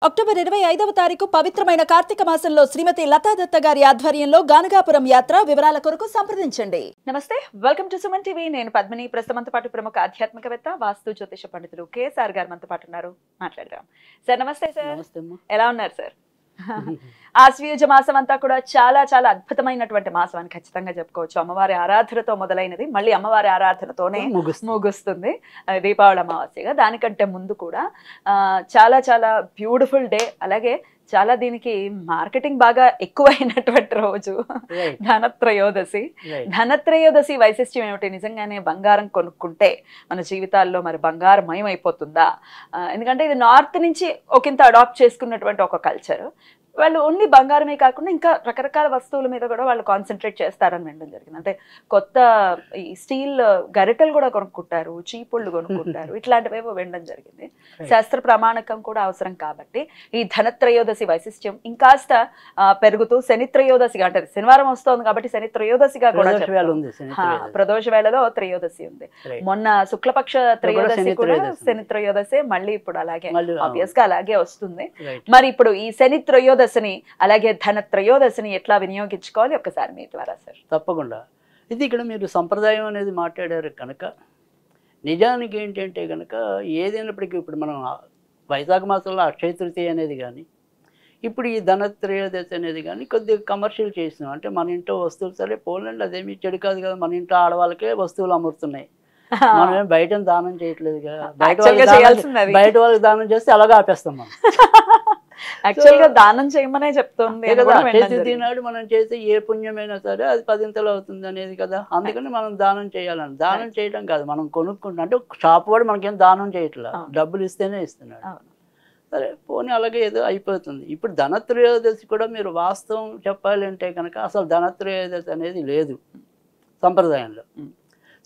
October 25వ తారీఖు పవిత్రమైన కార్తీక మాసంలో శ్రీమతి లతా దత్త గారి ఆధ్వర్యంలో గానగాపురం యాత్ర వివరాల కొరకు సంప్రదించండి. నమస్తే, వెల్కమ్ టు సుమన్ టీవీ. నేను పద్మిని. ప్రస్తుతంతో పాటు ప్రముఖ ఆధ్యాత్మికవేత్త, వాస్తు జ్యోతిష పండితులు కేఎస్ఆర్ గారు మనతో పాటు ఉన్నారు. మాట్లాడదాం. సార్ నమస్తే. సార్ ఎలా ఉన్నారు సార్? ఆశ్వయుజ మాసం అంతా కూడా చాలా చాలా అద్భుతమైనటువంటి మాసం అని ఖచ్చితంగా చెప్పుకోవచ్చు. అమ్మవారి ఆరాధనతో మొదలైనది, మళ్ళీ అమ్మవారి ఆరాధనతోనే ముగుస్తుంది దీపావళి అమావాస్యగా. దానికంటే ముందు కూడా చాలా చాలా బ్యూటిఫుల్ డే, అలాగే చాలా దీనికి మార్కెటింగ్ బాగా ఎక్కువైనటువంటి రోజు ధనత్రయోదశి. ధనత్రయోదశి వైశిష్ట్యం ఏమిటి? నిజంగానే బంగారం కొనుక్కుంటే మన జీవితాల్లో మరి బంగారమయం అయిపోతుందా? ఎందుకంటే ఇది నార్త్ నుంచి ఒకంత అడాప్ట్ చేసుకున్నటువంటి ఒక కల్చర్. వాళ్ళు ఓన్లీ బంగారమే కాకుండా ఇంకా రకరకాల వస్తువుల మీద కూడా వాళ్ళు కాన్సన్ట్రేట్ చేస్తారని వినడం జరిగింది. అంటే కొత్త ఈ స్టీల్ గరిటెలు కూడా కొనుక్కుంటారు, చీపుళ్ళు కొనుక్కుంటారు, ఇట్లాంటివేవో వినడం జరిగింది. శాస్త్ర ప్రమాణకం కూడా అవసరం కాబట్టి ఈ ధనత్రయోదశి వైశిష్ట్యం ఇంకాస్త పెరుగుతూ శనిత్రయోదశిగా, అంటే శనివారం వస్తోంది కాబట్టి శనిత్రయోదశిగా కూడా ప్రదోష వేళలో త్రయోదశి ఉంది. మొన్న శుక్లపక్ష త్రయోదశి కూడా శనిత్రయోదశి, మళ్ళీ ఇప్పుడు అలాగే ఆబ్వియస్ గా అలాగే వస్తుంది. మరి ఇప్పుడు ఈ శనిత్రయోదశి అలాగే ధనత్రయోదశిని ఎట్లా వినియోగించుకోవాలి ఒకసారి మీ ద్వారా సార్? తప్పకుండా. ఇది ఇక్కడ మీరు సంప్రదాయం అనేది మాట్లాడారు కనుక నిజానికి ఏంటంటే కనుక ఏదైనప్పటికీ ఇప్పుడు మనం వైశాఖ మాసంలో అక్షయ తృతీయ అనేది కానీ, ఇప్పుడు ఈ ధనత్రయోదశి అనేది కానీ కొద్దిగా కమర్షియల్ చేసినాం. అంటే మన ఇంట్లో వస్తువులు సరే పోలండి, అదేమి చెడు కాదు కదా, మన ఇంట్లో ఆడవాళ్ళకే వస్తువులు అమ్ముతున్నాయి, మనం బయట దానం చేయట్లేదు కదా. బయట వాళ్ళకి దానం చేస్తే అలాగే ఆపేస్తాం మనం. యాక్చువల్ గా దానం చేయమనే చెప్తుంది తినాడు. మనం చేస్తే ఏ పుణ్యమైనా సరే అది 10 అవుతుంది అనేది కదా. అందుకని మనం దానం చేయాలని, దానం చేయడం కాదు, మనం కొనుక్కుంటాం. అంటే షాప్ వాడు మనకేం దానం చేయట్లా, డబ్బులు ఇస్తేనే ఇస్తున్నాడు. సరే పోనీ అలాగే ఏదో అయిపోతుంది. ఇప్పుడు ధనత్రయోదశి కూడా మీరు వాస్తవం చెప్పాలి అంటే కనుక అసలు ధనత్రయోదశి అనేది లేదు సంప్రదాయంలో.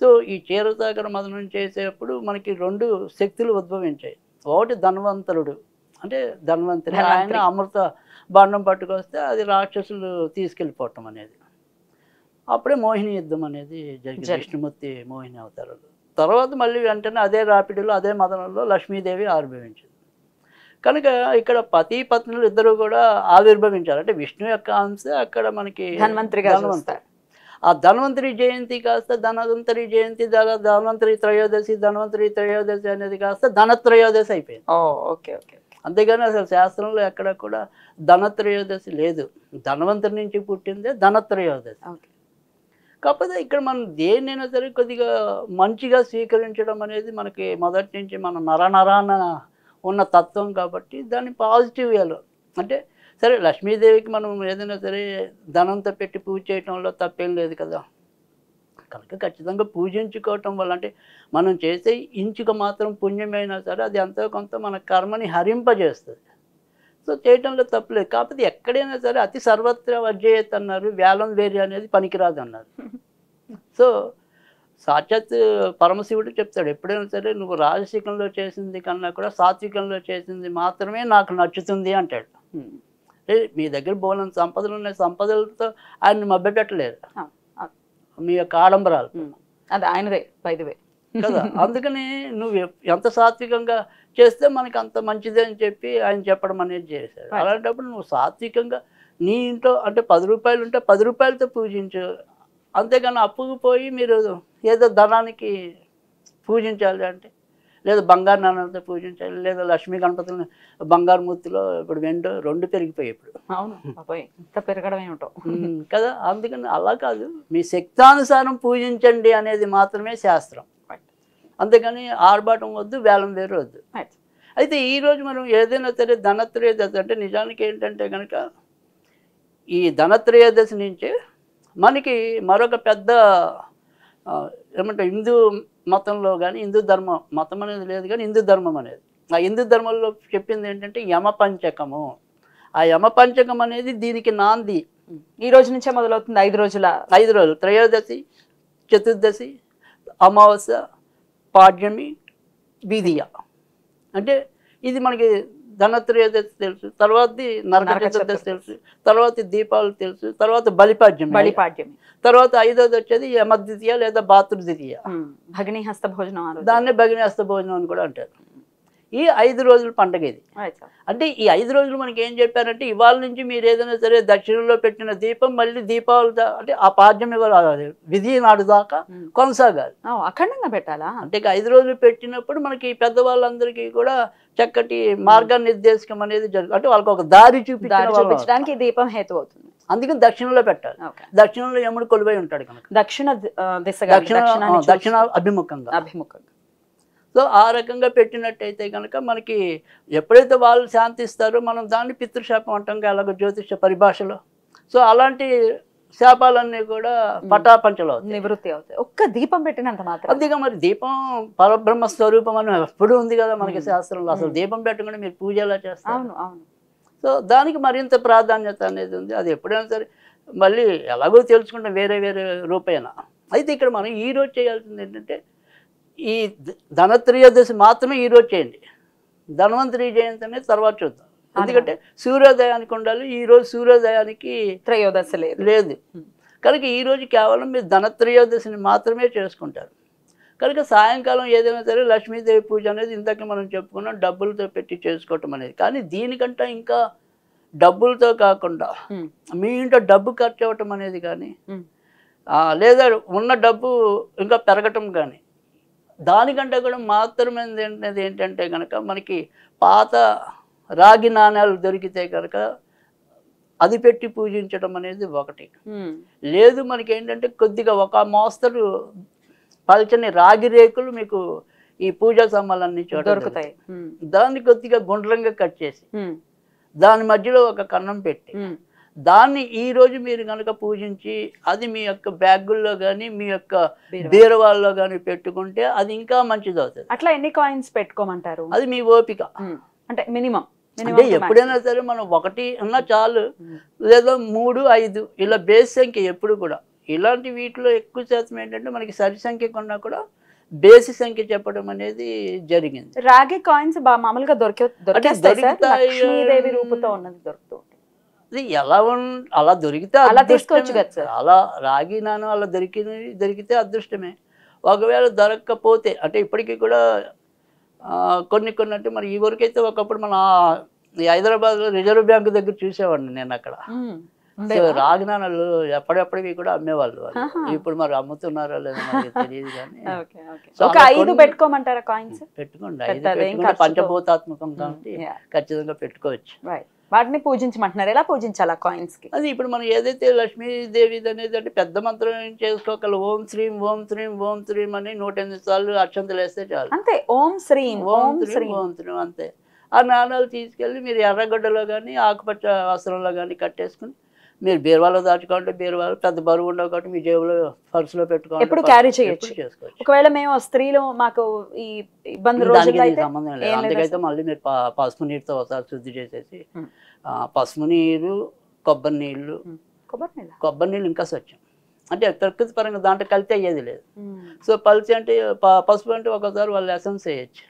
సో ఈ క్షీరసాగర మదనం చేసేటప్పుడు మనకి 2 శక్తులు ఉద్భవించాయి. ఒకటి ధన్వంతరుడు, అంటే ధన్వంతరి, ఆయన అమృత బాండం పట్టుకొస్తే అది రాక్షసులు తీసుకెళ్ళిపోవటం అనేది. అప్పుడే మోహిని యుద్ధం అనేది జరిగింది, విష్ణుమూర్తి మోహిని అవతారాలు. తర్వాత మళ్ళీ వెంటనే అదే రాపిడిలో అదే మదనంలో లక్ష్మీదేవి ఆవిర్భవించింది. కనుక ఇక్కడ పతి పత్నులు ఇద్దరు కూడా ఆవిర్భవించారు. అంటే విష్ణు యొక్క అంశ అక్కడ మనకి ధన్వంతరి. ఆ ధన్వంతరి జయంతి కాస్త ధన్వంతరి జయంతి, ధన్వంతరి త్రయోదశి అనేది కాస్త ధనత్రయోదశి అయిపోయింది. Okay okay. అంతేగాని అసలు శాస్త్రంలో ఎక్కడ కూడా ధనత్రయోదశి లేదు. ధన్వంతరి నుంచి పుట్టిందే ధనత్రయోదశి. కాకపోతే ఇక్కడ మనం దేన్నైనా సరే కొద్దిగా మంచిగా స్వీకరించడం అనేది మనకి మొదటి నుంచి మన నరనరాన ఉన్న తత్వం కాబట్టి దాన్ని పాజిటివ్ వేలో, అంటే సరే లక్ష్మీదేవికి మనం ఏదైనా సరే ధనంతో పెట్టి పూజ చేయటంలో తప్పేం లేదు కదా. కనుక ఖచ్చితంగా పూజించుకోవటం వల్ల, అంటే మనం చేసే ఇంచుకు మాత్రం పుణ్యమైనా సరే అది ఎంతో కొంత మన కర్మని హరింపజేస్తుంది. సో చేయటంలో తప్పలేదు. కాకపోతే ఎక్కడైనా సరే అతి సర్వత్ర వర్జయత్ అన్నారు, వేలం వేరి అనేది పనికిరాదు అన్నారు. సో సాక్షాత్ పరమశివుడు చెప్తాడు, ఎప్పుడైనా సరే నువ్వు రాజసికంలో చేసింది కన్నా కూడా సాత్వికంలో చేసింది మాత్రమే నాకు నచ్చుతుంది అంటాడు. మీ దగ్గర బోలని సంపదలు ఉన్నాయి, సంపదలతో ఆయన్ని మభ్యపెట్టలేరు మీ యొక్క ఆడంబరాలు, అది ఆయనదే బైదవే కదా. అందుకని నువ్వు ఎంత సాత్వికంగా చేస్తే మనకి అంత మంచిదే అని చెప్పి ఆయన చెప్పడం అనేది చేశాడు. అలాంటప్పుడు నువ్వు సాత్వికంగా నీ ఇంట్లో అంటే 10 రూపాయలు ఉంటే 10 రూపాయలతో పూజించు, అంతేగాని అప్పుకు పోయి మీరు ఏదో ధనానికి పూజించాలి అంటే, లేదా బంగారు నాణ్యాలతో పూజించాలి, లేదా లక్ష్మీ గణపతులను బంగారు మూర్తిలో ఇప్పుడు 2 పెరిగిపోయాయి ఇప్పుడు. అవును, ఇంత పెరగడం ఏమిటో కదా. అందుకని అలా కాదు, మీ శక్తానుసారం పూజించండి అనేది మాత్రమే శాస్త్రం. అంతేగాని ఆర్భాటం వద్దు, వేలం వేరు వద్దు. అయితే ఈరోజు మనం ఏదైనా సరే ధనత్రయోదశి అంటే నిజానికి ఏంటంటే కనుక ఈ ధనత్రయోదశి నుంచే మనకి మరొక పెద్ద ఏమంటే హిందూ మతంలో కానీ, హిందూ ధర్మం, మతం అనేది లేదు కానీ హిందూ ధర్మం అనేది, ఆ హిందూ ధర్మంలో చెప్పింది ఏంటంటే యమపంచకము. ఆ యమపంచకం అనేది దీనికి నాంది. ఈ రోజు నుంచే మొదలవుతుంది. 5 రోజులు, త్రయోదశి, చతుర్దశి, అమావాస్య, పాడ్యమి, విధియ. అంటే ఇది మనకి ధనత్రయోదశి తెలుసు, తర్వాతది నరక చతుర్దశి తెలుసు, తర్వాత దీపావళి తెలుసు, తర్వాత బలిపాడ్యమి, తర్వాత 5వది వచ్చేది యమద్వితీయ లేదా భాతృద్వితీయ, భగిని హస్త భోజనం. దాన్నే భగిని హస్త భోజనం అని కూడా అంటారు. ఈ 5 రోజుల పండగ ఇది. అంటే ఈ 5 రోజులు మనకి ఏం చెప్పారంటే ఇవాళ నుంచి మీరు ఏదైనా సరే దక్షిణంలో పెట్టిన దీపం మళ్ళీ దీపావళి అంటే ఆ పాడ్యం విధి నాడు దాకా కొనసాగాలి. అఖండంగా పెట్టాలా? అంటే 5 రోజులు పెట్టినప్పుడు మనకి పెద్దవాళ్ళందరికీ కూడా చక్కటి మార్గనిర్దేశకం అనేది జరుగుతుంది. అంటే వాళ్ళకి ఒక దారి చూపించడానికి దీపం హేతు అవుతుంది. అందుకని దక్షిణంలో పెట్టాలి. దక్షిణంలో యముడు కొలువై ఉంటాడు కనుక దక్షిణ అభిముఖంగా. సో ఆ రకంగా పెట్టినట్టయితే కనుక మనకి ఎప్పుడైతే వాళ్ళు శాంతిస్తారో మనం దాన్ని పితృశాపం అంటాం అలాగే జ్యోతిష పరిభాషలో. సో అలాంటి శాపాలన్నీ కూడా పటాపంచలు నివృత్తి అవుతాయి ఒక్క దీపం పెట్టినంత మాత్రం. అందుకే మరి దీపం పరబ్రహ్మ స్వరూపం అని ఎప్పుడు ఉంది కదా మనకి శాస్త్రంలో. అసలు దీపం పెట్టకుండా మీరు పూజ ఎలా చేస్తారు? సో దానికి మరింత ప్రాధాన్యత అనేది ఉంది. అది ఎప్పుడైనా సరే మళ్ళీ ఎలాగో తెలుసుకుంటాం వేరే వేరే రూపేణ. అయితే ఇక్కడ మనం ఈరోజు చేయాల్సింది ఏంటంటే ఈ ధనత్రయోదశి మాత్రమే ఈరోజు చేయండి. ధన్వంతరి జయంతి అనేది తర్వాత చూద్దాం. ఎందుకంటే సూర్యోదయానికి ఉండాలి. ఈరోజు సూర్యోదయానికి త్రయోదశి లేదు కనుక ఈరోజు కేవలం మీరు ధనత్రయోదశిని మాత్రమే చేసుకుంటారు కనుక సాయంకాలం ఏదైనా సరే లక్ష్మీదేవి పూజ అనేది ఇంతకు మనం చెప్పుకున్నాం డబ్బులతో పెట్టి చేసుకోవటం అనేది. కానీ దీనికంటే ఇంకా డబ్బులతో కాకుండా మీ ఇంట్లో డబ్బు ఖర్చు అవ్వటం అనేది కానీ లేదా ఉన్న డబ్బు ఇంకా పెరగటం కానీ దానికంటే కూడా మాత్రమైనది ఏంటంటే కనుక మనకి పాత రాగి నాణ్యాలు దొరికితే కనుక అది పెట్టి పూజించడం అనేది ఒకటి. లేదు మనకి ఏంటంటే కొద్దిగా ఒక మోస్తరు పల్చని రాగి రేకులు మీకు ఈ పూజా సామాన్లన్నీ చోట దొరుకుతాయి. దాన్ని కొద్దిగా గుండ్రంగా కట్ చేసి దాని మధ్యలో ఒక కన్నం పెట్టి దాన్ని ఈ రోజు మీరు కనుక పూజించి అది మీ యొక్క బ్యాగుల్లో కానీ మీ యొక్క బీరువాల్లో కానీ పెట్టుకుంటే అది ఇంకా మంచిది అవుతుంది. అట్లా ఎన్ని కాయిన్స్ పెట్టుకోమంటారు? అది మీ ఓపిక. అంటే మినిమం అంటే ఎప్పుడైనా సరే మనం 1 ఉన్నా చాలు లేదా 3, 5 ఇలా బేస్ సంఖ్య ఎప్పుడు కూడా. ఇలాంటి వీటిలో ఎక్కువ శాతం ఏంటంటే మనకి సరి సంఖ్య కొన్నా కూడా బేసి సంఖ్య చెప్పడం అనేది జరిగింది. రాగి కాయిన్స్ మామూలుగా లక్ష్మీదేవి రూపంతో ఉన్నది దొరుకుతుంది. అది ఎలా అలా దొరికితే అలా తీసుకోవచ్చు కదా సార్. అలా రాగి నాను అలా దొరికితే అదృష్టమే. ఒకవేళ దొరకకపోతే అంటే ఇప్పటికీ కూడా కొన్ని అంటే మరి ఈ వరకైతే ఒకప్పుడు మన హైదరాబాద్లో రిజర్వ్ బ్యాంక్ దగ్గర చూసేవాడిని నేను అక్కడ. రాగి నాణాలు ఎప్పటివి కూడా అమ్మేవాళ్ళు. ఇప్పుడు మరి అమ్ముతున్నారో లేదో మనకి తెలియదు కానీ పెట్టుకోమంటారా కాయిన్స్? పెట్టుకోండి. పంచభూతాత్మకం కాబట్టి ఖచ్చితంగా పెట్టుకోవచ్చు. వాటిని పూజించమంటున్నారు. ఎలా పూజించాలి ఆ కాయిన్స్ కి? అది ఇప్పుడు మనం ఏదైతే లక్ష్మీదేవి అనేది అంటే పెద్ద మంత్రం చేసుకోగల ఓం శ్రీం ఓం శ్రీం ఓం శ్రీం అని 108 సార్లు అక్షంతలు వేస్తే చాలు. అంతే. ఓం శ్రీం ఓం శ్రీం ఓం శ్రీం అంతే. ఆ నాణాలు తీసుకెళ్ళి మీరు ఎర్రగడ్డలో కానీ ఆకుపచ్చ వస్త్రంలో కానీ కట్టేసుకుని మీరు బీరువాలో దాచుకోండి. బీరువాలో పెద్ద బరువు ఉండవు కాబట్టి మీ జేబులో పర్సులో పెట్టుకోండి. ఎప్పుడు క్యారీ చేయొచ్చు. ఒకవేళ మేము స్త్రీలు మాకు ఈ ఇబ్బంది సంబంధం లేదు. అందుకైతే మళ్ళీ మీరు పసుపు నీరుతో ఒకసారి శుద్ధి చేసేసి పసుపు నీరు కొబ్బరి నీళ్ళు ఇంకా స్వచ్ఛం అంటే ప్రకృతి పరంగా దాంట్లో కలిసి అయ్యేది లేదు. సో పల్చి అంటే పసుపు అంటే ఒకసారి వాళ్ళు ఎసెన్స్ వేయచ్చు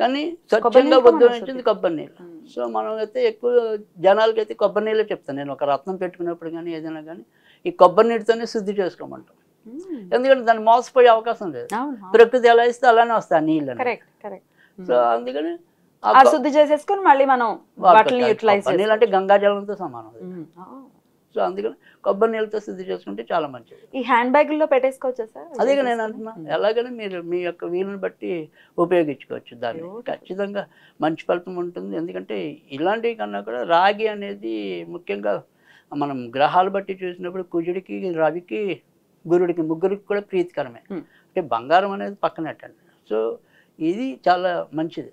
కానీ స్వచ్ఛంగా ఉద్భవించింది కొబ్బరి నీళ్ళు. సో మనం అయితే ఎక్కువ జనాలకైతే కొబ్బరి నీళ్ళే చెప్తాను. నేను ఒక రత్నం పెట్టుకున్నప్పుడు కానీ ఏదైనా కానీ ఈ కొబ్బరి నీటితోనే శుద్ధి చేసుకోమంటాం. ఎందుకంటే దాన్ని మోసపోయే అవకాశం లేదు. ప్రకృతి ఎలా ఇస్తే అలానే వస్తాయి నీళ్ళు. సో అందుకని శుద్ధి చేసేసుకుని మళ్ళీ మనం నీళ్ళు అంటే గంగా జలంతో సమానం. సో అందుకని కొబ్బరి నీళ్ళతో శుద్ధి చేసుకుంటే చాలా మంచిది. ఈ హ్యాండ్ బ్యాగుల్లో పెట్టేసుకోవచ్చా సార్? అదే నేను అంటున్నా. ఎలాగైనా మీరు మీ యొక్క వీలుని బట్టి ఉపయోగించుకోవచ్చు. దాన్ని ఖచ్చితంగా మంచి ఫలితం ఉంటుంది. ఎందుకంటే ఇలాంటివి కన్నా కూడా రాగి అనేది ముఖ్యంగా మనం గ్రహాలు బట్టి చూసినప్పుడు కుజుడికి రవికి గురుడికి ముగ్గురికి కూడా ప్రీతికరమే. అంటే బంగారం అనేది పక్కనట్టండి. సో ఇది చాలా మంచిది.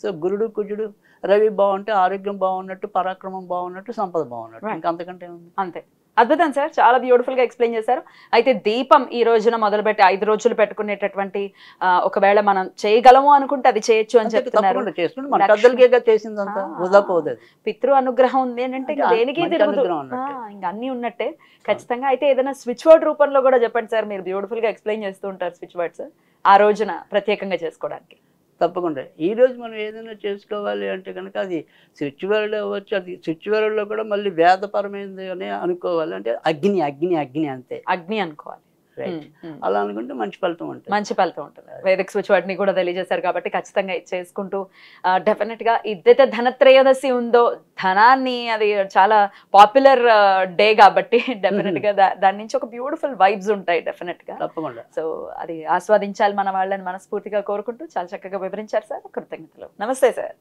సో గురుడు కుజుడు రవి బాగుంటే ఆరోగ్యం బాగున్నట్టు, పరాక్రమం బాగున్నట్టు, సంపద బాగున్నట్టు. ఇంకా అంతకంటే ఉంది. అంతే. అద్భుతం సార్, చాలా బ్యూటిఫుల్ గా ఎక్స్ప్లెయిన్ చేశారు. అయితే దీపం ఈ రోజున మొదలుపెట్టి 5 రోజులు పెట్టుకునేటటువంటి ఒకవేళ మనం చేయగలము అనుకుంటే అది చేయొచ్చు అని చెప్తున్నారు. పితృ అనుగ్రహం ఉంది అంటే దేనికి ఇంకా అన్ని ఉన్నట్టే ఖచ్చితంగా. అయితే ఏదైనా స్విచ్ వర్డ్ రూపంలో కూడా చెప్పండి సార్. మీరు బ్యూటిఫుల్ గా ఎక్స్ప్లెయిన్ చేస్తూ ఉంటారు స్విచ్ వర్డ్స్ ఆ రోజున ప్రత్యేకంగా చేసుకోవడానికి. తప్పకుండా ఈరోజు మనం ఏదైనా చేసుకోవాలి అంటే కనుక అది స్విచ్ వర్డ్ అవ్వచ్చు. అది స్విచ్ వర్డ్లో కూడా మళ్ళీ వేదపరమైనది అని అనుకోవాలి. అంటే అగ్ని అగ్ని అగ్ని అంతే. అగ్ని అనుకోవాలి. రైట్ అలా అనుకుంటే మంచి ఫలితం ఉంటుంది. మంచి ఫలితం ఉంటుంది. వేదిక సూచివాటిని కూడా తెలియజేశారు కాబట్టి ఖచ్చితంగా ఇది చేసుకుంటూ డెఫినెట్ గా ఇదైతే ధనత్రయోదశి ఉందో ధనాన్ని అది చాలా పాపులర్ డే కాబట్టి డెఫినెట్ గా దాని నుంచి ఒక బ్యూటిఫుల్ వైబ్స్ ఉంటాయి డెఫినెట్ గా. తప్పకుండా. సో అది ఆస్వాదించాలి మన వాళ్ళని మనస్ఫూర్తిగా కోరుకుంటూ చాలా చక్కగా వివరించారు సార్. కృతజ్ఞతలు. నమస్తే సార్.